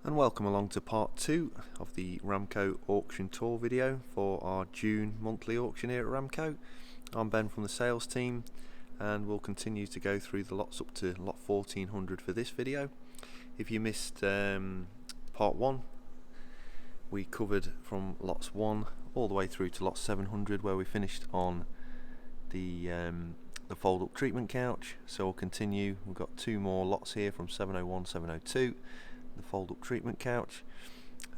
And welcome along to part 2 of the Ramco Auction Tour video for our June monthly auction here at Ramco. I'm Ben from the sales team, and we'll continue to go through the lots up to lot 1400 for this video. If you missed part 1, we covered from lots 1 all the way through to lot 700, where we finished on the fold-up treatment couch. So we'll continue. We've got 2 more lots here from 701, 702. The fold-up treatment couch,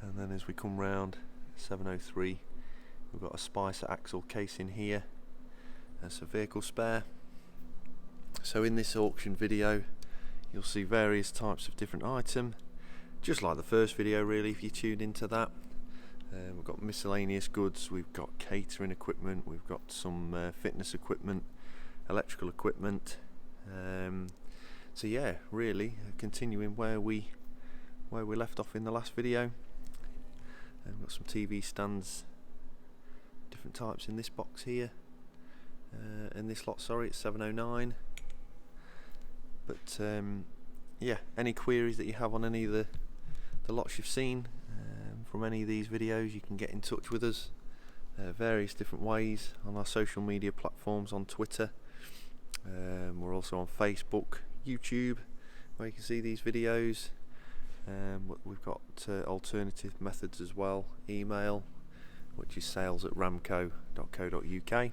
and then as we come round 703, we've got a Spicer axle case in here as a vehicle spare. So in this auction video you'll see various types of different item, just like the first video really, if you tuned into that. We've got miscellaneous goods, we've got catering equipment, we've got some fitness equipment, electrical equipment. So yeah, really continuing where we left off in the last video. And we've got some TV stands, different types in this box here, in this lot, sorry, it's 709. But yeah, any queries that you have on any of the lots you've seen from any of these videos, you can get in touch with us various different ways on our social media platforms, on Twitter. We're also on Facebook, YouTube, where you can see these videos. We've got alternative methods as well. Email, which is sales@ramco.co.uk.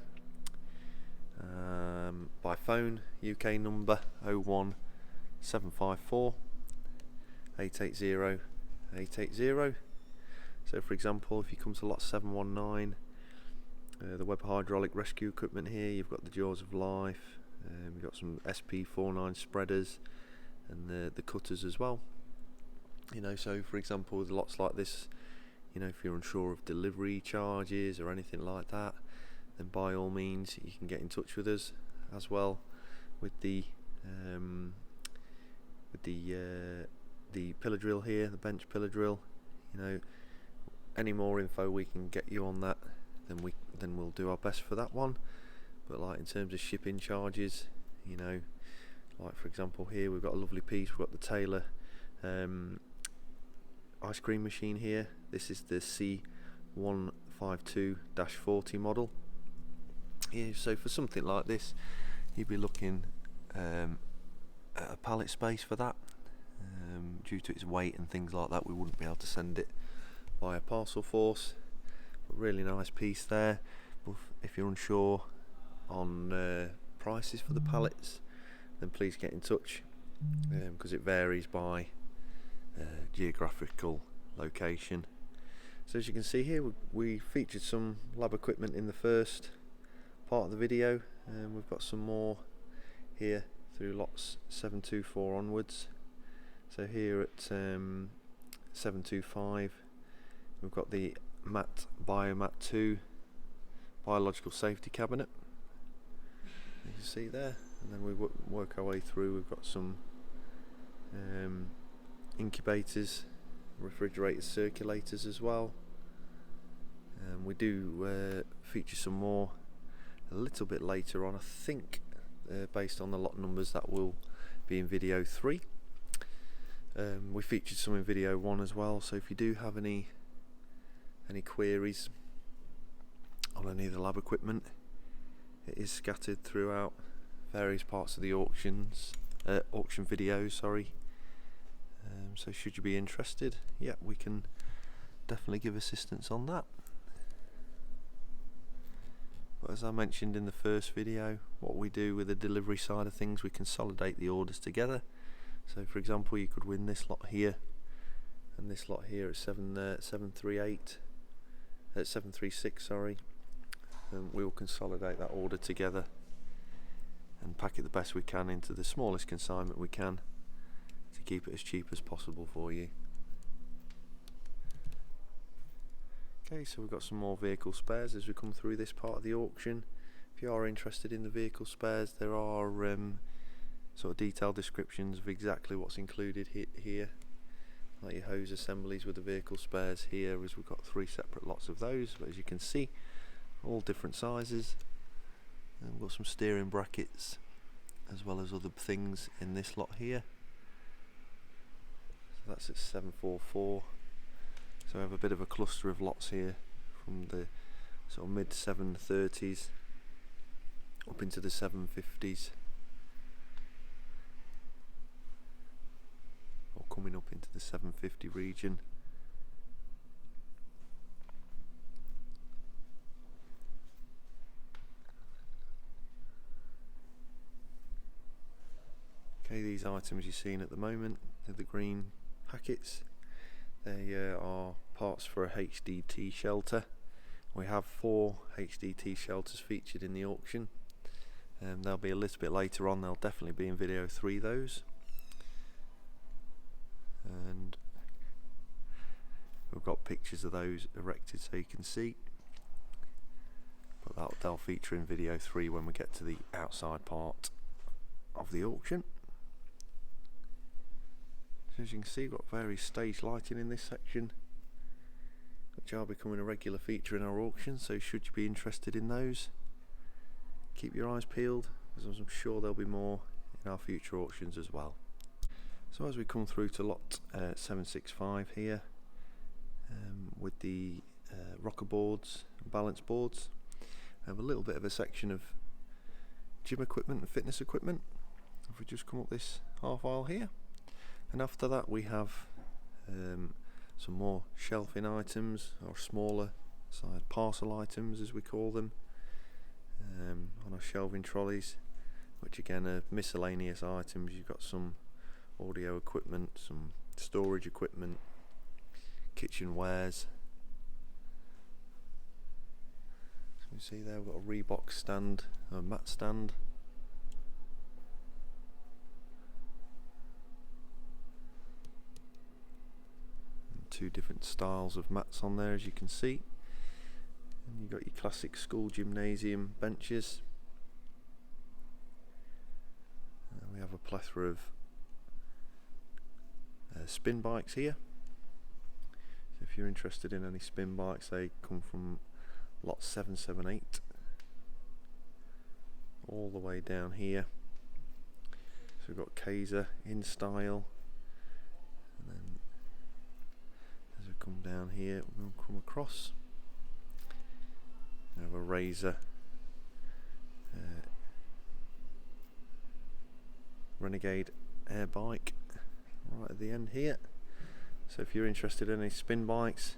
By phone, UK number 01754 880 880. So for example, if you come to lot 719, the Web hydraulic rescue equipment here, you've got the Jaws of Life, you've got some SP49 spreaders and the cutters as well. You know, so for example, with lots like this, you know, if you're unsure of delivery charges or anything like that, then by all means you can get in touch with us as well. With the pillar drill here, the bench pillar drill, you know, any more info we can get you on that, then we'll do our best for that one. But like in terms of shipping charges, you know, like for example here we've got a lovely piece, we've got the Taylor ice cream machine here. This is the C152-40 model. Yeah, so for something like this, you'd be looking at a pallet space for that. Due to its weight and things like that, we wouldn't be able to send it via parcel force. But really nice piece there. But if you're unsure on prices for the pallets, then please get in touch, because it varies by geographical location. So as you can see here, we featured some lab equipment in the first part of the video, and we've got some more here through lots 724 onwards. So here at 725, we've got the Biomat 2 biological safety cabinet, you can see there. And then we work our way through. We've got some incubators, refrigerated circulators as well. We do feature some more a little bit later on, I think, based on the lot numbers that will be in video 3. We featured some in video 1 as well, so if you do have any queries on any of the lab equipment, it is scattered throughout various parts of the auction videos, sorry. So should you be interested, yeah, we can definitely give assistance on that. But as I mentioned in the first video, what we do with the delivery side of things, we consolidate the orders together. So for example, you could win this lot here and this lot here at 736, sorry. And we will consolidate that order together and pack it the best we can into the smallest consignment we can, to keep it as cheap as possible for you. Okay, so we've got some more vehicle spares as we come through this part of the auction. If you are interested in the vehicle spares, there are sort of detailed descriptions of exactly what's included here, like your hose assemblies with the vehicle spares here, as we've got 3 separate lots of those, but as you can see, all different sizes. And we've got some steering brackets as well as other things in this lot here. That's at 744. So we have a bit of a cluster of lots here from the sort of mid 730s up into the 750s, or coming up into the 750 region. Okay, these items you're seeing at the moment, they're the green packets. They are parts for a HDT shelter. We have 4 HDT shelters featured in the auction. They'll be a little bit later on, they'll definitely be in video 3 those. And we've got pictures of those erected so you can see. But they'll feature in video 3 when we get to the outside part of the auction. So as you can see, we've got various stage lighting in this section, which are becoming a regular feature in our auction, so should you be interested in those, keep your eyes peeled, as I'm sure there'll be more in our future auctions as well. So as we come through to lot 765 here, with the rocker boards and balance boards, we have a little bit of a section of gym equipment and fitness equipment. If we just come up this half aisle here, and after that we have some more shelving items, or smaller side parcel items as we call them, on our shelving trolleys, which again are miscellaneous items. You've got some audio equipment, some storage equipment, kitchen wares. So you see there we've got a Reebok stand, a mat stand. Two different styles of mats on there, as you can see. And you've got your classic school gymnasium benches. And we have a plethora of spin bikes here. So if you're interested in any spin bikes, they come from lot 778 all the way down here. So we've got Kaiser in style, and then as we come down here we'll come across, we have a Razor Renegade air bike right at the end here. So if you're interested in any spin bikes,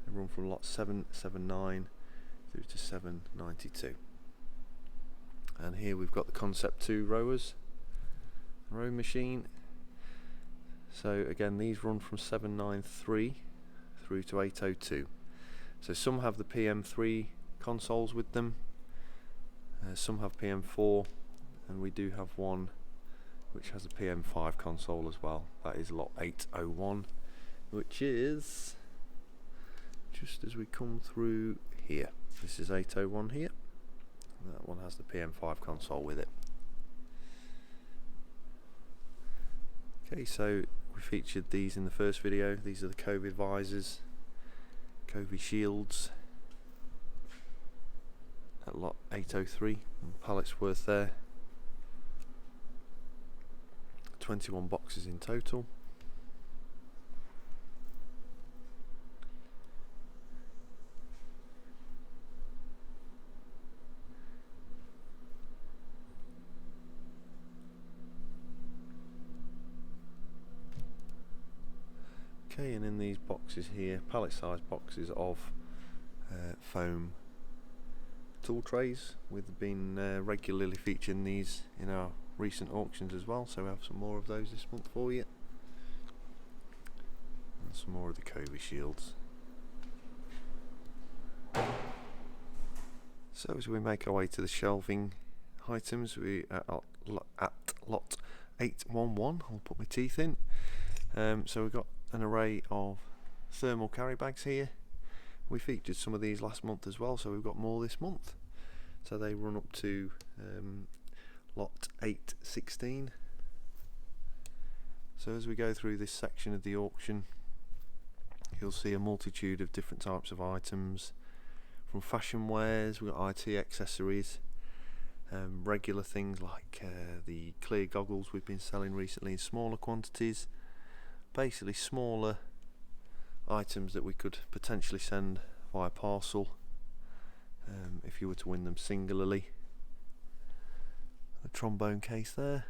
they run from lot 779 through to 792. And here we've got the Concept 2 rowing machine. So again, these run from 793 through to 802. So some have the PM3 consoles with them, some have PM4, and we do have one which has a PM5 console as well. That is lot 801, which is just as we come through here. This is 801 here. That one has the PM5 console with it. Okay, so we featured these in the first video. These are the COVID visors, COVID shields at lot 803, and pallets worth there. 21 boxes in total. Okay, and in these boxes here, pallet sized boxes of foam tool trays. We've been regularly featuring these in our recent auctions as well, so we have some more of those this month for you, and some more of the COVID shields. So as we make our way to the shelving items, we are at lot 811. I'll put my teeth in. So we've got an array of thermal carry bags here. We featured some of these last month as well, so we've got more this month. So they run up to lot 816. So as we go through this section of the auction, you'll see a multitude of different types of items, from fashion wares, we've got IT accessories, regular things like the clear goggles we've been selling recently in smaller quantities, basically smaller items that we could potentially send via parcel if you were to win them singularly. A trombone case there,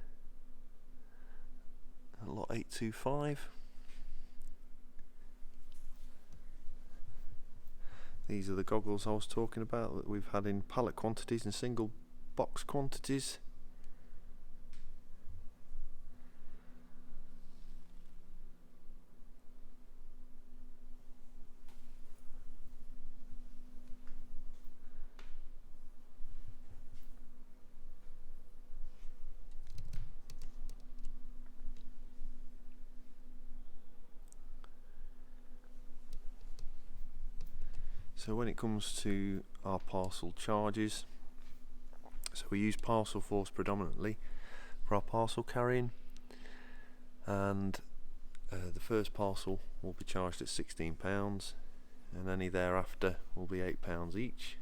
lot 825. These are the goggles I was talking about that we've had in pallet quantities and single box quantities. So when it comes to our parcel charges, so we use Parcel Force predominantly for our parcel carrying, and the first parcel will be charged at £16 and any thereafter will be £8 each.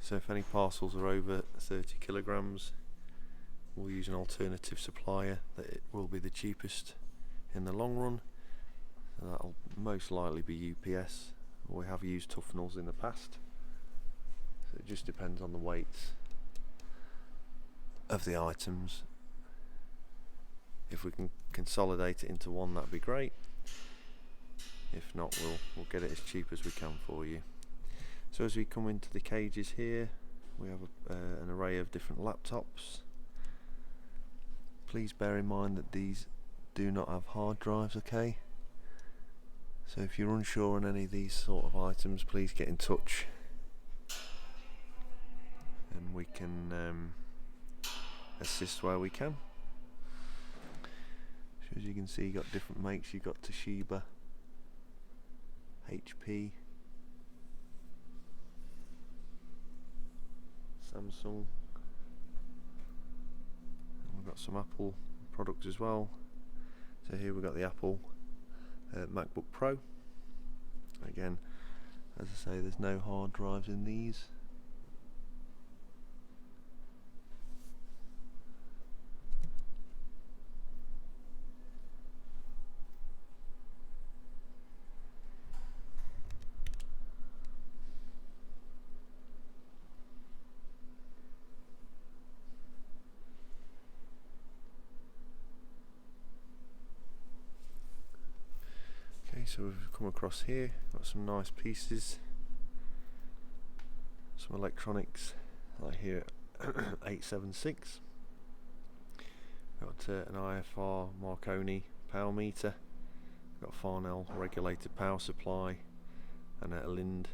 So if any parcels are over 30 kilograms, we'll use an alternative supplier that it will be the cheapest in the long run. And that'll most likely be UPS. We have used Tufnells in the past, so it just depends on the weights of the items. If we can consolidate it into one, that'd be great. If not, we'll get it as cheap as we can for you. So as we come into the cages here, we have an array of different laptops. Please bear in mind that these do not have hard drives, okay? So if you're unsure on any of these sort of items, please get in touch and we can assist where we can. So as you can see, you've got different makes. You've got Toshiba, HP, Samsung, and we've got some Apple products as well. So here we've got the Apple MacBook Pro. Again, as I say, there's no hard drives in these. So we've come across here, got some nice pieces, some electronics, like here 876. Got an IFR Marconi power meter, got a Farnell regulated power supply, and a Lind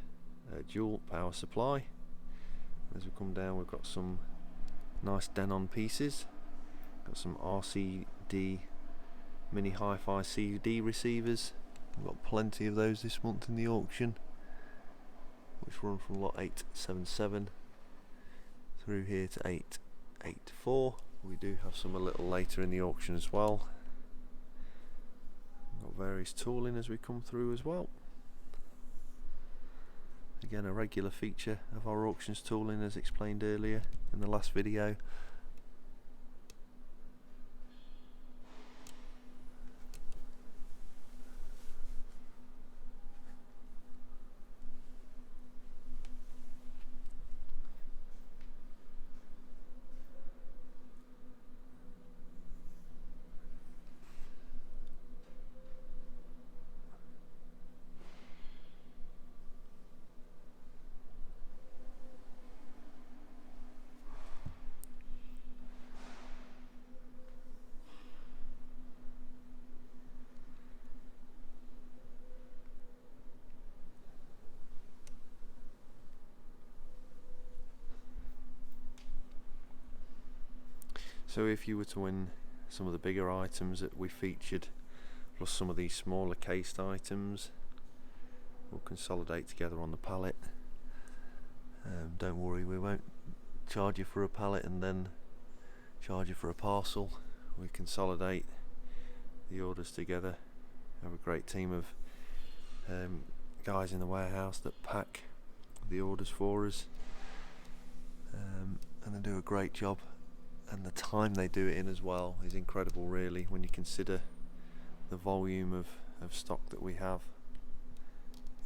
dual power supply. As we come down, we've got some nice Denon pieces, got some RCD mini hi-fi CD receivers. We've got plenty of those this month in the auction, which run from lot 877 through here to 884. We do have some a little later in the auction as well. We've got various tooling as we come through as well. Again, a regular feature of our auctions tooling, as explained earlier in the last video. So if you were to win some of the bigger items that we featured, plus some of these smaller cased items, we'll consolidate together on the pallet. Don't worry, we won't charge you for a pallet and then charge you for a parcel. We consolidate the orders together. We have a great team of guys in the warehouse that pack the orders for us, and they do a great job, and the time they do it in as well is incredible really, when you consider the volume of stock that we have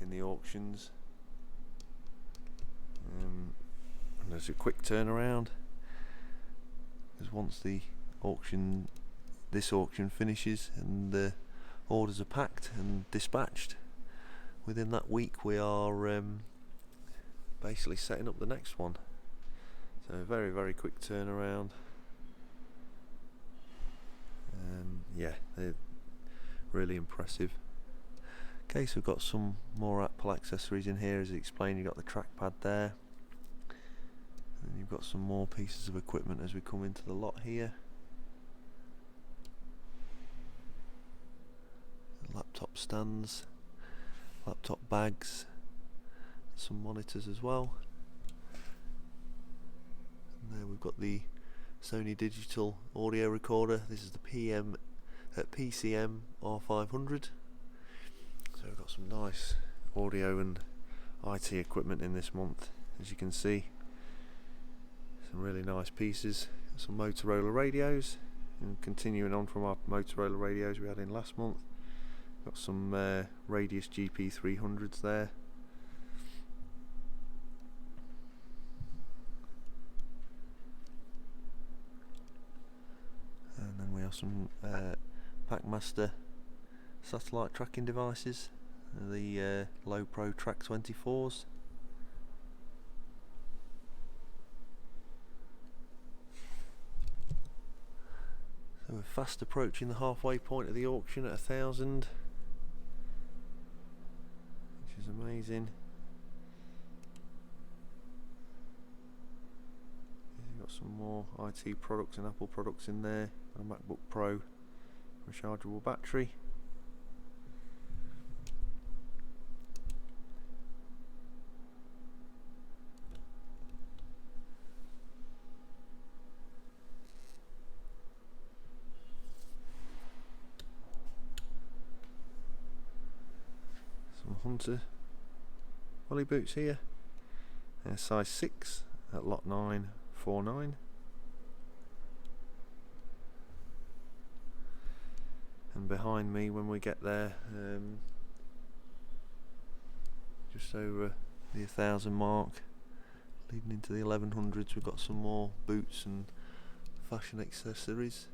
in the auctions. And there's a quick turnaround, because once this auction finishes and the orders are packed and dispatched, within that week we are basically setting up the next one. So a very, very quick turnaround. Yeah, they're really impressive. Okay, so we've got some more Apple accessories in here. As I explained, you've got the trackpad there, and you've got some more pieces of equipment as we come into the lot here. Laptop stands, laptop bags, some monitors as well. And there we've got the Sony digital audio recorder. This is the PCM R500. So we've got some nice audio and IT equipment in this month, as you can see. Some really nice pieces. Some Motorola radios, and continuing on from our Motorola radios we had in last month. Got some Radius GP300s there. And then we have some Packmaster satellite tracking devices, the Low Pro Track 24s. So we're fast approaching the halfway point of the auction at 1,000, which is amazing. You've got some more IT products and Apple products in there, and a MacBook Pro, rechargeable battery. Some Hunter volley boots here, size 6 at lot 949. And behind me, when we get there, just over the 1,000 mark, leading into the 1100s, we've got some more boots and fashion accessories.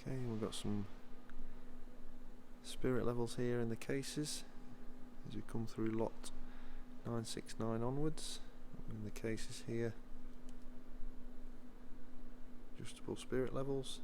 Okay, we've got some spirit levels here in the cases as we come through lot 969 onwards. In the cases here, adjustable spirit levels.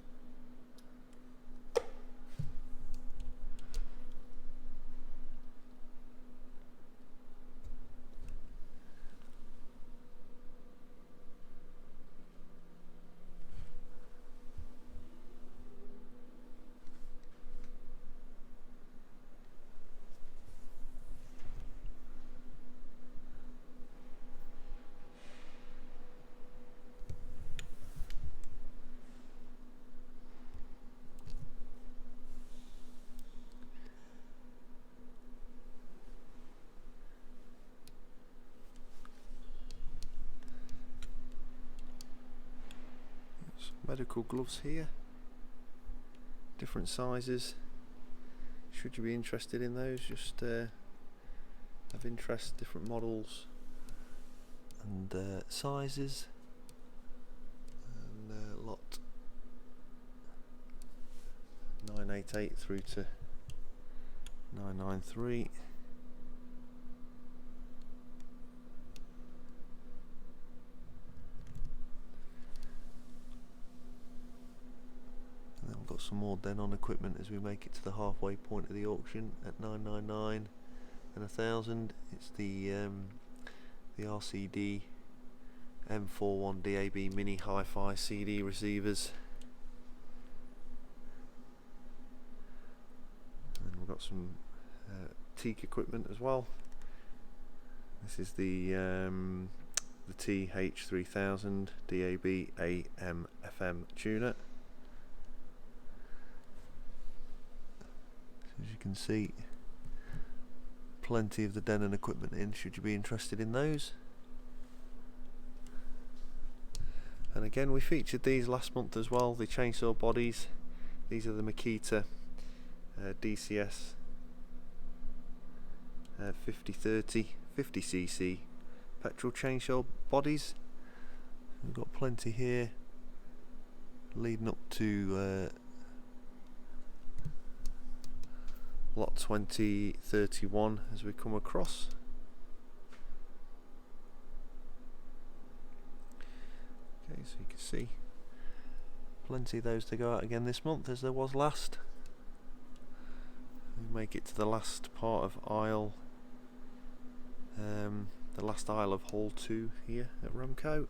Medical gloves here, different sizes. Should you be interested in those, just have interest, different models and sizes. And lot 988 through to 993. We've got some more Denon equipment as we make it to the halfway point of the auction at 999, and 1000. It's the RCD M41 DAB mini hi-fi CD receivers. And we've got some teak equipment as well. This is the TH3000 DAB AM FM tuner. As you can see, plenty of the Denon equipment in, should you be interested in those. And again, we featured these last month as well, the chainsaw bodies. These are the Makita DCS 5030 50cc petrol chainsaw bodies. We've got plenty here leading up to lot 2031 as we come across. Okay, so you can see plenty of those to go out again this month, as there was last. We make it to the last part of aisle, the last aisle of hall 2 here at Ramco.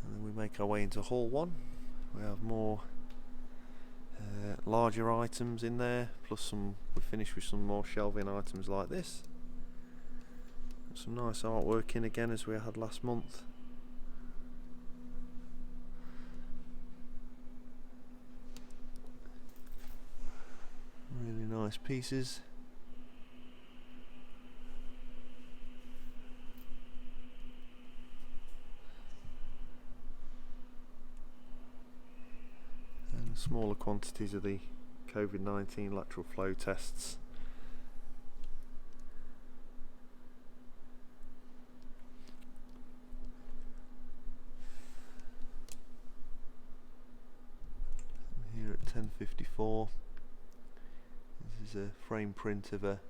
And then we make our way into hall 1. We have more larger items in there, plus we finish with some more shelving items like this. Got some nice artwork in again, as we had last month. Really nice pieces. And smaller quantities of the COVID-19 lateral flow tests. Here at 1054. This is a frame print of a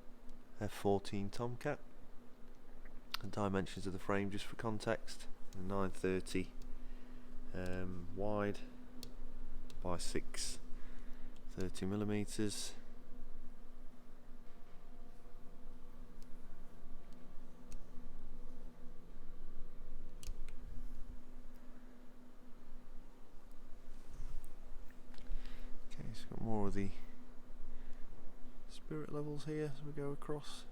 F14 Tomcat. The dimensions of the frame, just for context, 930 wide by 630 millimeters. Okay, so got more of the spirit levels here as we go across.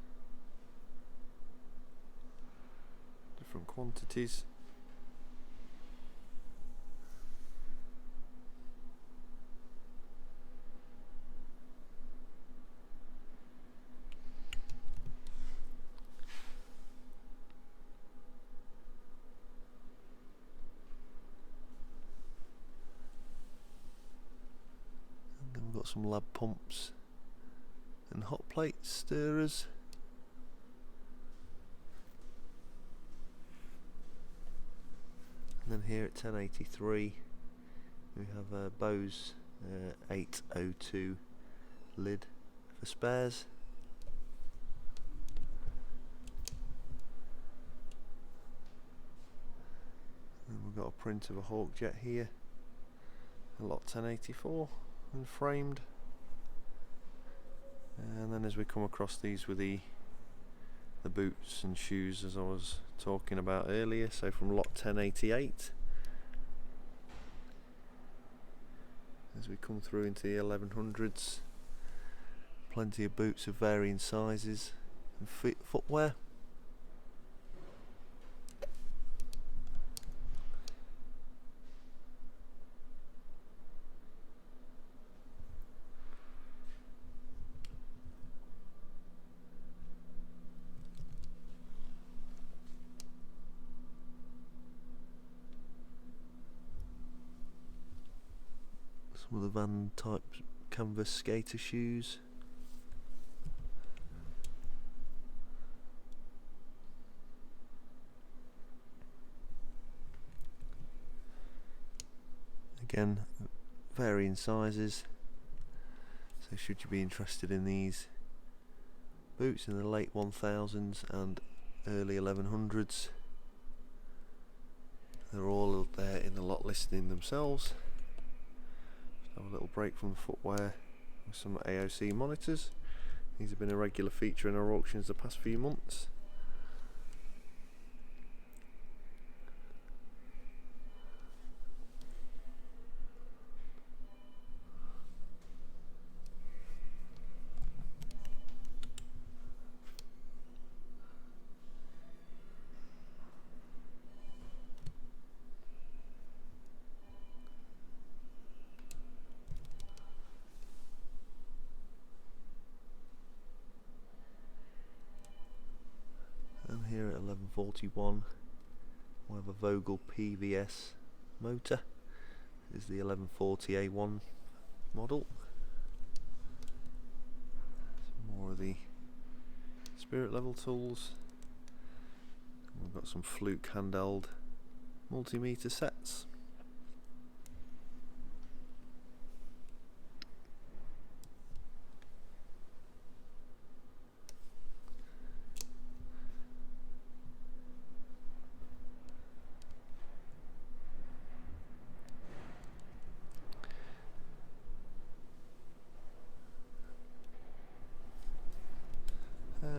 Different quantities. And then we've got some lab pumps and hot plate stirrers. And then here at 1083 we have a Bose 802 lid for spares. And we've got a print of a Hawk Jet here, a lot 1084 and framed. And then as we come across these with the boots and shoes, as I was talking about earlier, so from lot 1088 as we come through into the 1100s, plenty of boots of varying sizes and footwear. Some of the Van type canvas skater shoes. Again, varying sizes, so should you be interested in these boots in the late 1000s and early 1100s, they're all there in the lot listing themselves. have a little break from the footwear with some AOC monitors. These have been a regular feature in our auctions the past few months. And here at 1141 we have a Vogel PVS motor. This is the 1140A1 model. Some more of the spirit level tools. We've got some Fluke handheld multimeter sets.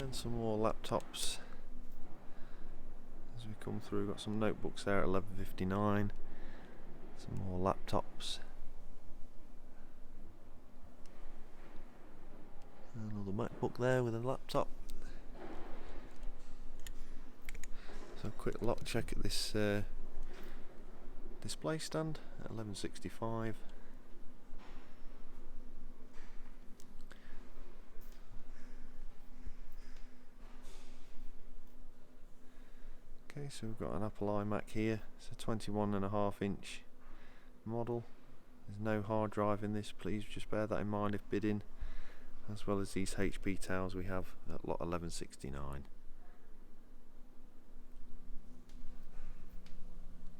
And some more laptops as we come through. Got some notebooks there at 1159. Some more laptops. Another MacBook there with a laptop. So a quick lot check at this display stand at 1165. Okay, so we've got an Apple iMac here. It's a 21.5-inch model. There's no hard drive in this, please just bear that in mind if bidding, as well as these HP towels we have at lot 1169.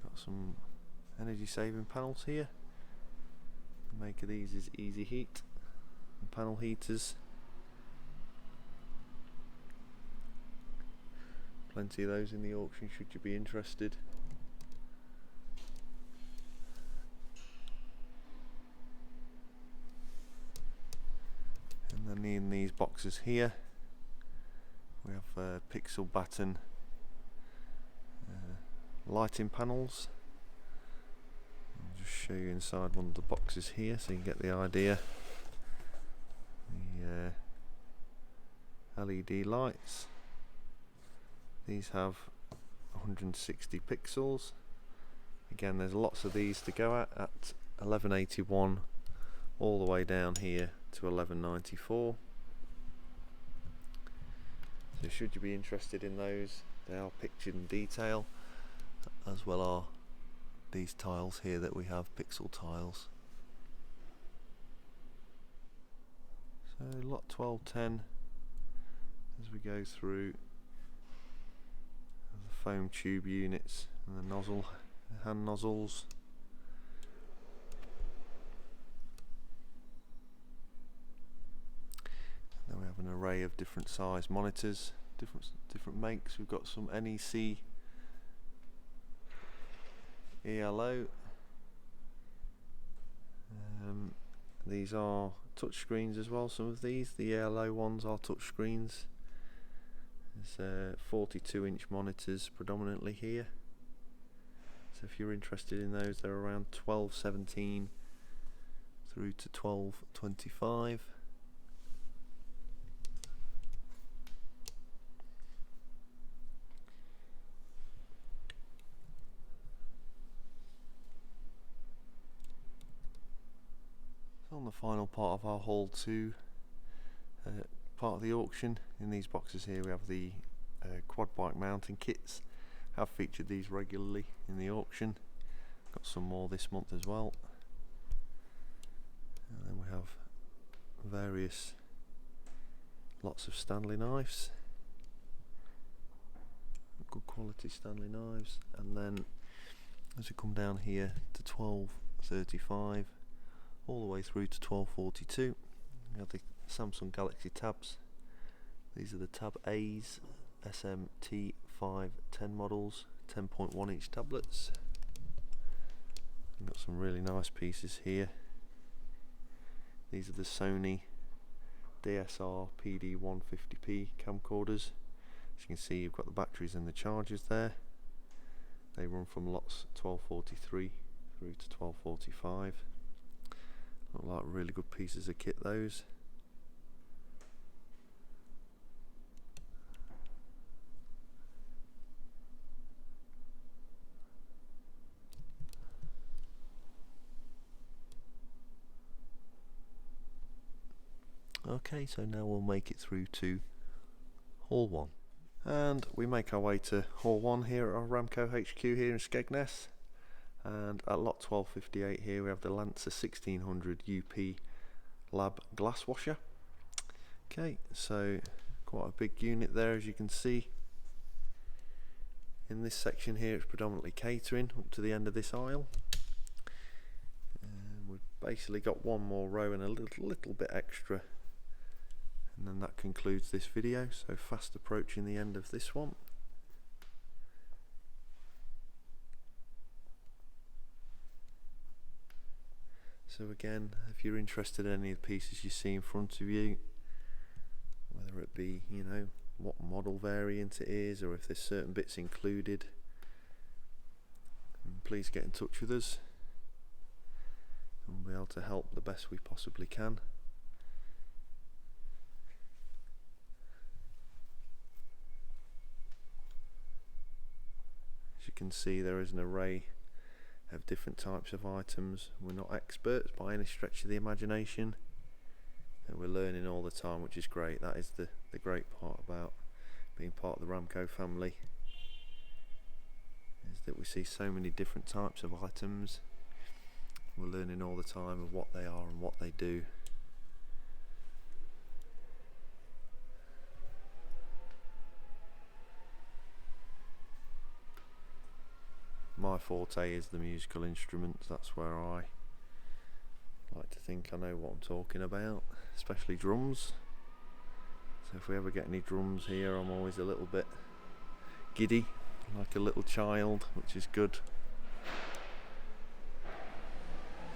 Got some energy saving panels here. The make of these is Easy Heat and panel heaters. Plenty of those in the auction should you be interested. And then in these boxes here we have pixel batten lighting panels. I'll just show you inside one of the boxes here so you can get the idea. The LED lights. These have 160 pixels. Again, there's lots of these to go at 1181 all the way down here to 1194. So should you be interested in those, they are pictured in detail, as well are these tiles here that we have, pixel tiles. So lot 1210 as we go through foam tube units and the nozzle, hand nozzles. And then we have an array of different size monitors, different makes. We've got some NEC ELO. These are touch screens as well. Some of these, the ELO ones, are touch screens. There's 42-inch monitors predominantly here, so if you're interested in those, they're around 1217 through to 1225. So on the final part of our haul 2, part of the auction, in these boxes here we have the quad bike mounting kits. Have featured these regularly in the auction. Got some more this month as well. And then we have various lots of Stanley knives, good quality Stanley knives. And then as we come down here to 1235 all the way through to 1242, we have the Samsung Galaxy tabs. These are the Tab A's SMT510 models, 10.1 inch tablets. We've got some really nice pieces here. These are the Sony DSR PD150p camcorders. As you can see, you've got the batteries and the chargers there. They run from lots 1243 through to 1245. Look like really good pieces of kit, those. Okay, so now we'll make it through to Hall 1. And we make our way to Hall 1 here at our Ramco HQ here in Skegness. And at lot 1258 here we have the Lancer 1600 UP Lab glass washer. Okay, so quite a big unit there, as you can see. In this section here it's predominantly catering up to the end of this aisle. And we've basically got one more row and a little bit extra. And then that concludes this video, so fast approaching the end of this one. So again, if you're interested in any of the pieces you see in front of you, whether it be, you know, what model variant it is, or if there's certain bits included, please get in touch with us and we'll be able to help the best we possibly can. As you can see, there is an array of different types of items. We're not experts by any stretch of the imagination, and we're learning all the time, which is great. That is the great part about being part of the Ramco family, is that we see so many different types of items. We're learning all the time of what they are and what they do. My forte is the musical instruments. That's where I like to think I know what I'm talking about, especially drums. So if we ever get any drums here, I'm always a little bit giddy, like a little child, which is good.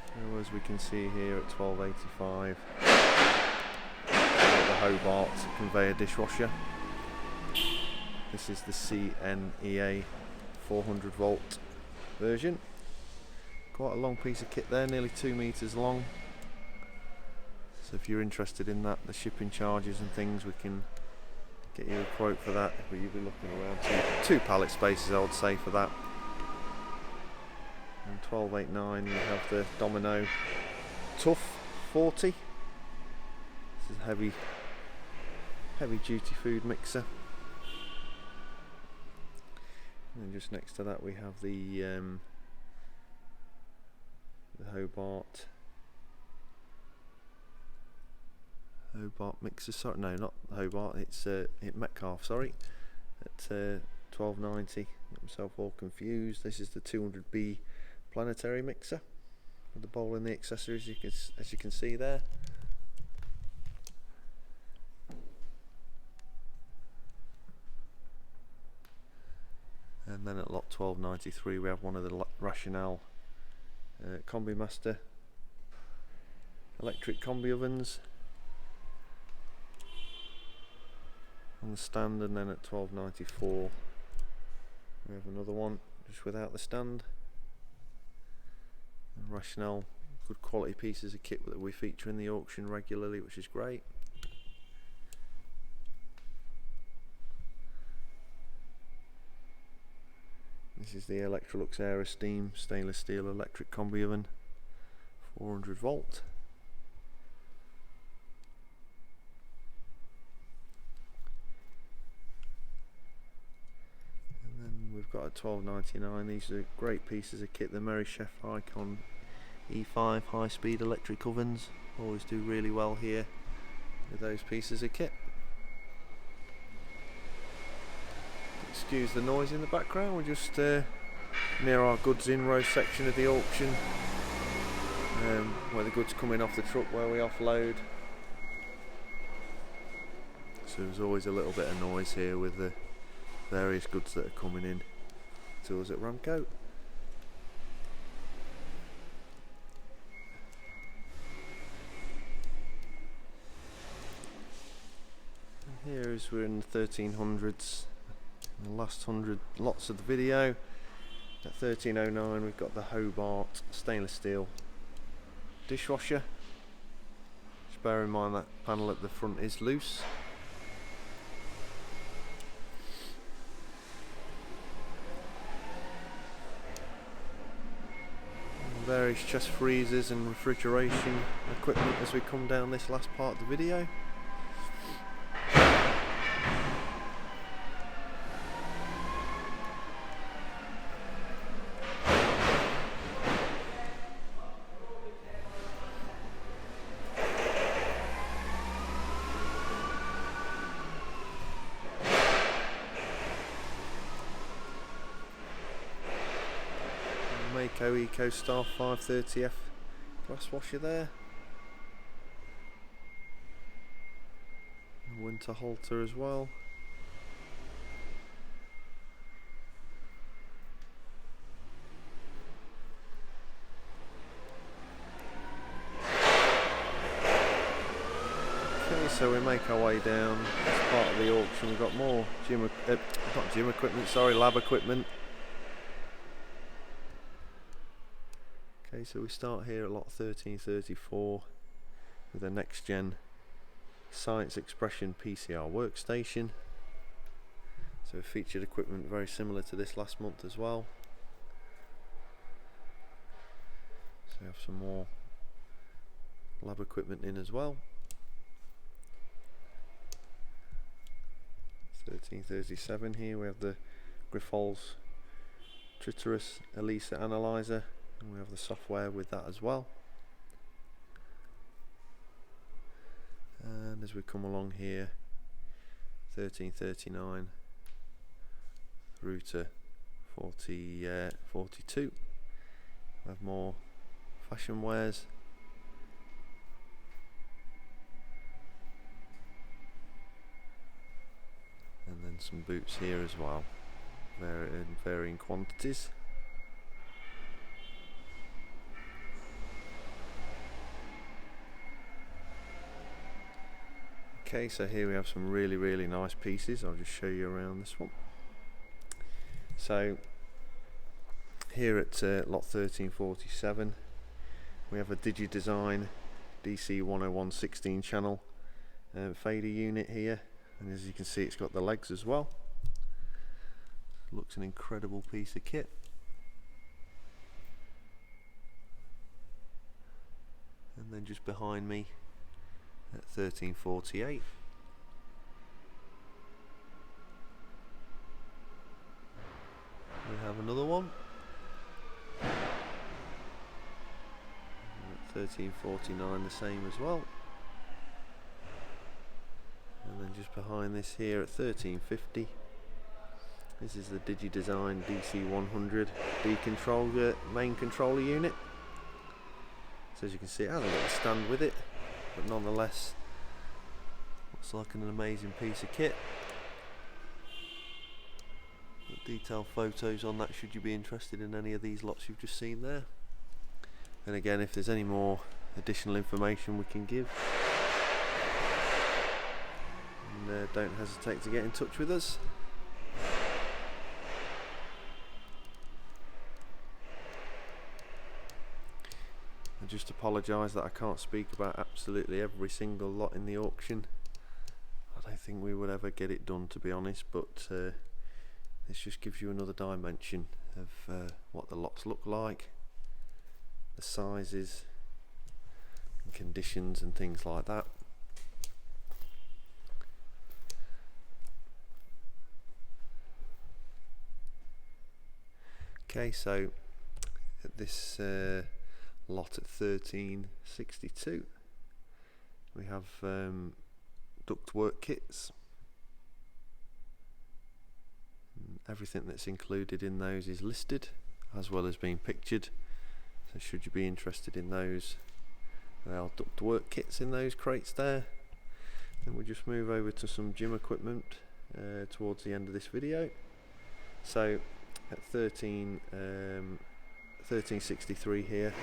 So as we can see here at 1285, the Hobart conveyor dishwasher. This is the CNEA 400 volt version. Quite a long piece of kit there, nearly 2 meters long. So if you're interested in that, the shipping charges and things, we can get you a quote for that. But you'll be looking around two pallet spaces, I would say, for that. And 1289 we have the Domino Tough 40. This is a heavy duty food mixer. And just next to that we have the Hobart mixer. Sorry, no, not Hobart. It's Metcalfe. Sorry, at 1290. Get myself all confused. This is the 200B planetary mixer with the bowl and the accessories, as you can see there. And then at lot 1293 we have one of the Rationale Combi Master electric combi ovens on the stand, and then at 1294 we have another one just without the stand. And Rationale, good quality pieces of kit that we feature in the auction regularly, which is great. This is the Electrolux Aerosteam stainless steel electric combi oven, 400 volt. And then we've got at 1299, these are great pieces of kit, the Merry Chef Icon E5 high speed electric ovens. Always do really well here with those pieces of kit. Excuse the noise in the background, we're just near our goods in row section of the auction, where the goods come in off the truck where we offload. So there's always a little bit of noise here with the various goods that are coming in to us at Ramco. here is we're in the 1300s, the last 100 lots of the video. At 1309 we've got the Hobart stainless steel dishwasher. Just bear in mind that panel at the front is loose. Various chest freezers and refrigeration equipment as we come down this last part of the video. Ramco EcoStar 530F glass washer there. A winter halter as well. Okay, so we make our way down this part of the auction. We've got more lab equipment. Okay, so we start here at lot 1334 with a next gen Science Expression PCR workstation. So featured equipment very similar to this last month as well. So we have some more lab equipment in as well. 1337 here we have the Grifols Tritiris ELISA analyzer. And we have the software with that as well. And as we come along here, 1339 through to 42, we have more fashion wares. And then some boots here as well, in varying quantities. Okay, so here we have some really nice pieces. I'll just show you around this one. So here at lot 1347 we have a DigiDesign DC101 16 channel fader unit here, and as you can see it's got the legs as well. Looks an incredible piece of kit. And then just behind me at 1348 we have another one. At 1349 the same as well. And then just behind this here at 1350 this is the DigiDesign DC100 D controller main controller unit. So as you can see it has a little stand with it, but nonetheless looks like an amazing piece of kit. Detailed photos on that should you be interested in any of these lots you've just seen there. And again, if there's any more additional information we can give, and don't hesitate to get in touch with us. I just apologise that I can't speak about absolutely every single lot in the auction. I don't think we would ever get it done, to be honest, but this just gives you another dimension of what the lots look like, the sizes and conditions and things like that. Okay, so at this lot at 1362 we have ductwork kits. Everything that's included in those is listed as well as being pictured, so should you be interested in those, there are ductwork kits in those crates there. Then we'll just move over to some gym equipment towards the end of this video. So at 1363 here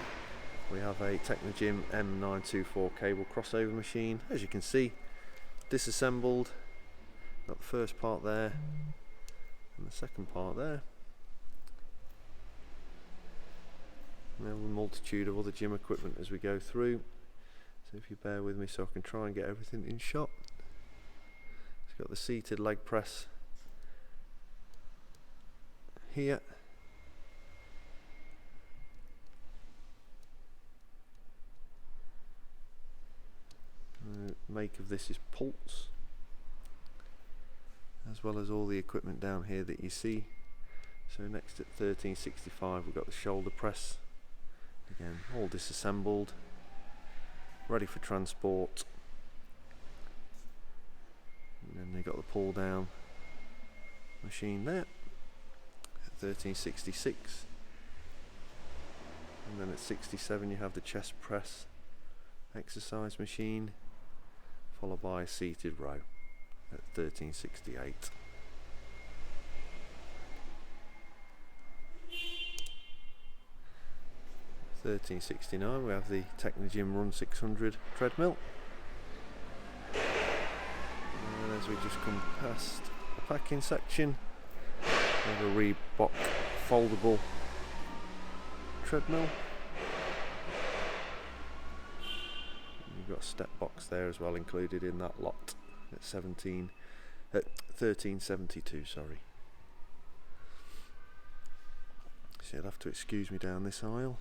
we have a Technogym M924 cable crossover machine. As you can see, disassembled, Got the first part there and the second part there. Now a multitude of other gym equipment as we go through, so if you bear with me so I can try and get everything in shot. It's got the seated leg press here. The make of this is Pulse, as well as all the equipment down here that you see. So next at 1365 we've got the shoulder press, again all disassembled, ready for transport. And then they've got the pull down machine there at 1366, and then at 67 you have the chest press exercise machine, followed by a seated row at 1368. $13.69 we have the Technogym Run 600 treadmill, and as we just come past the packing section we have a Reebok foldable treadmill. You've got a step box there as well included in that lot at 1372, sorry. So you'll have to excuse me down this aisle.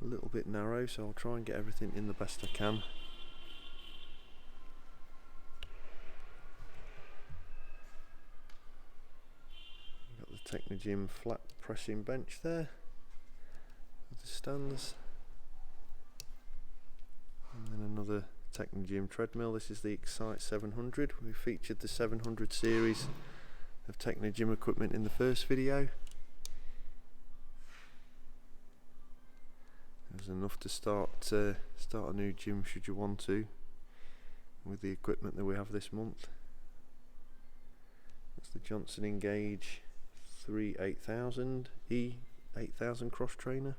A little bit narrow, so I'll try and get everything in the best I can. Got the Technogym flat pressing bench there with the stands, and then another Technogym treadmill. This is the Excite 700. We featured the 700 series of Technogym equipment in the first video. There's enough to start a new gym should you want to, with the equipment that we have this month. That's the Johnson Engage 8000 E8000 cross trainer.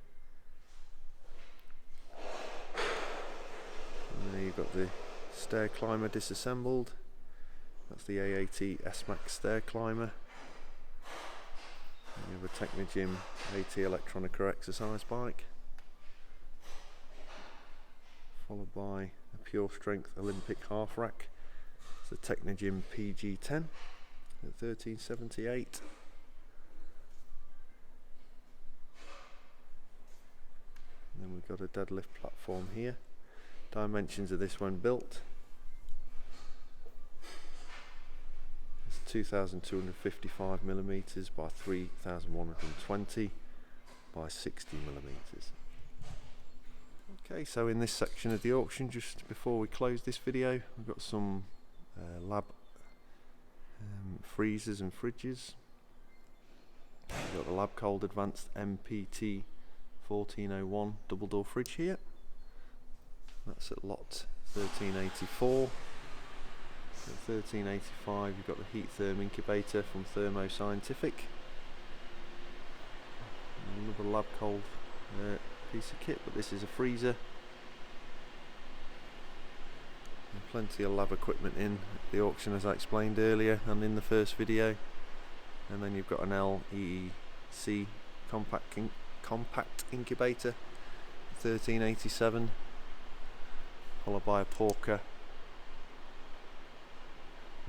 And there you've got the stair climber disassembled. That's the AAT S-Max stair climber. And you have a Technogym AT Electronica exercise bike, followed by a Pure Strength Olympic half rack. It's the Technogym PG10 at 1378. And then we've got a deadlift platform here. Dimensions of this one built. It's 2255 millimeters by 3120 by 60 millimeters. Okay, so in this section of the auction, just before we close this video, we've got some lab freezers and fridges. We've got the Lab Cold Advanced MPT 1401 double door fridge here. That's at lot 1384. At 1385 you've got the heat therm incubator from Thermo Scientific. Another Lab Cold piece of kit, but this is a freezer. And plenty of lab equipment in the auction, as I explained earlier and in the first video. And then you've got an LEEC compact incubator 1387, followed by a Porker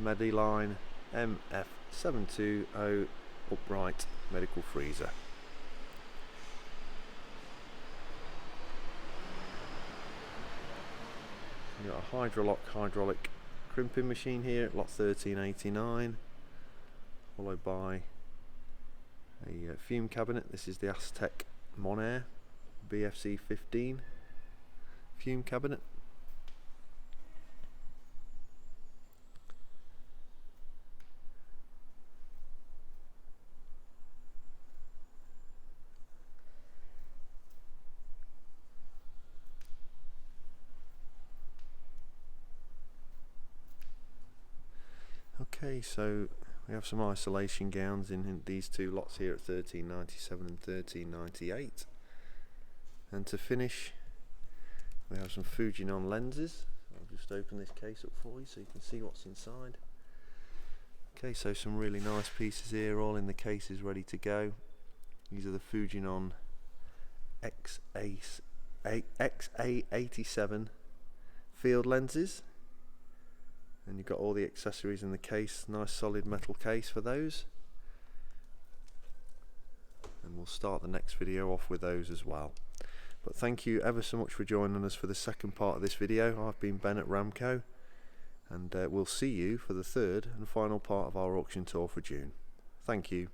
Mediline MF720 upright medical freezer. You've got a Hydrolock hydraulic crimping machine here at lot 1389, followed by a fume cabinet. This is the Aztec Monair BFC 15 fume cabinet. Okay, so we have some isolation gowns in these two lots here at 1397 and 1398. And to finish, we have some Fujinon lenses. I'll just open this case up for you so you can see what's inside. Okay, so some really nice pieces here, all in the cases ready to go. These are the Fujinon XA87 field lenses, and you've got all the accessories in the case. Nice solid metal case for those, and we'll start the next video off with those as well. But thank you ever so much for joining us for the second part of this video. I've been Ben at Ramco, and we'll see you for the third and final part of our auction tour for June. Thank you.